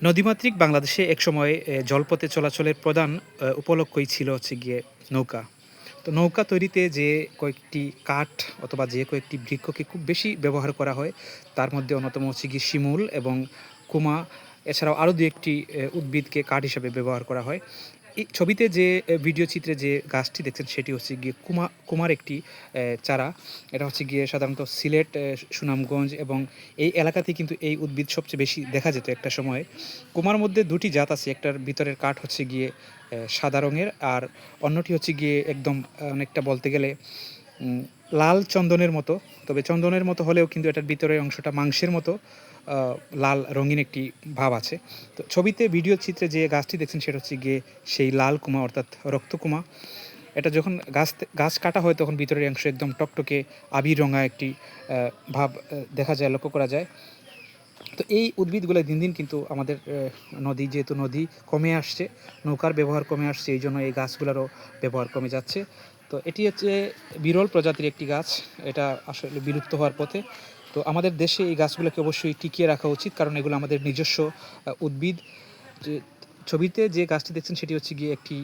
নদীমাতৃক বাংলাদেশে একসময় জলপথে চলাচলের প্রধান উপলক্ষ্যই ছিল হচ্ছে গিয়ে নৌকা। তো নৌকা তৈরিতে যে কয়েকটি কাঠ অথবা যে কয়েকটি বৃক্ষকে খুব বেশি ব্যবহার করা হয়, তার মধ্যে অন্যতম হচ্ছে গিয়ে শিমুল এবং কুমা, এছাড়াও আরও ২-১ টি উদ্ভিদকে কাঠ হিসেবে ব্যবহার করা হয়। এই ছবিতে যে ভিডিও চিত্রে যে গাছটি দেখছেন সেটি হচ্ছে গিয়ে কুমার একটি চারা। এটা হচ্ছে গিয়ে সাধারণত সিলেট, সুনামগঞ্জ এবং এই এলাকাতেই কিন্তু এই উদ্ভিদ সবচেয়ে বেশি দেখা যেত একটা সময়ে। কুমার মধ্যে ২ টি জাত আছে। একটার ভিতরের কাঠ হচ্ছে গিয়ে সাদা রঙের, আর অন্যটি হচ্ছে গিয়ে একদম অনেকটা বলতে গেলে লাল চন্দনের মতো। তবে চন্দনের মতো হলেও কিন্তু এটার ভিতরের অংশটা মাংসের মতো আ লাল রঙিন একটি ভাব আছে। তো ছবিতে ভিডিও চিত্রে যে গাছটি দেখছেন সেটা হচ্ছে গিয়ে সেই লাল কুমা, অর্থাৎ রক্তকুমা। এটা যখন গাছ কাটা হয় তখন ভিতরের অংশ একদম টকটকে আবির রঙা একটি ভাব দেখা যায়, লক্ষ্য করা যায়। তো এই উদ্ভিদগুলো দিন দিন কিন্তু আমাদের নদী, যেহেতু নদী কমে আসছে, নৌকার ব্যবহার কমে আসছে, এই জন্য এই গাছগুলোরও ব্যবহার কমে যাচ্ছে। তো এটি হচ্ছে বিরল প্রজাতির একটি গাছ। এটা আসলে বিলুপ্ত হওয়ার পথে। তো আমাদের দেশে এই গাছগুলোকে অবশ্যই টিকিয়ে রাখা উচিত, কারণ এগুলো আমাদের নিজস্ব উদ্ভিদ। যে ছবিতে যে গাছটি দেখছেন সেটি হচ্ছে গিয়ে একটি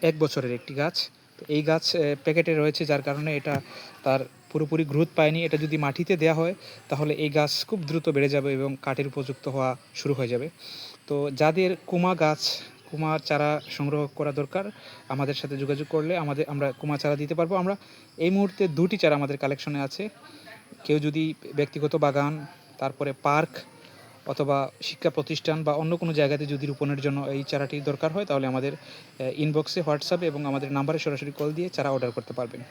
১ বছরের একটি গাছ। তো এই গাছ প্যাকেটে রয়েছে, যার কারণে এটা তার পুরোপুরি গ্রোথ পায়নি। এটা যদি মাটিতে দেয়া হয় তাহলে এই গাছ খুব দ্রুত বেড়ে যাবে এবং কাঠের উপযুক্ত হওয়া শুরু হয়ে যাবে। তো যাদের কুমার চারা সংগ্রহ করা দরকার, আমাদের সাথে যোগাযোগ করলে আমরা কুমার চারা দিতে পারবো। আমরা এই মুহূর্তে ২ টি চারা আমাদের কালেকশনে আছে। কেউ যদি ব্যক্তিগত বাগান, তারপরে পার্ক অথবা শিক্ষা প্রতিষ্ঠান বা অন্য কোনো জায়গাতে যদি রোপণের জন্য এই চারাটি দরকার হয়, তাহলে আমাদের ইনবক্সে, হোয়াটসঅ্যাপে এবং আমাদের নাম্বারে সরাসরি কল দিয়ে চারা অর্ডার করতে পারবেন।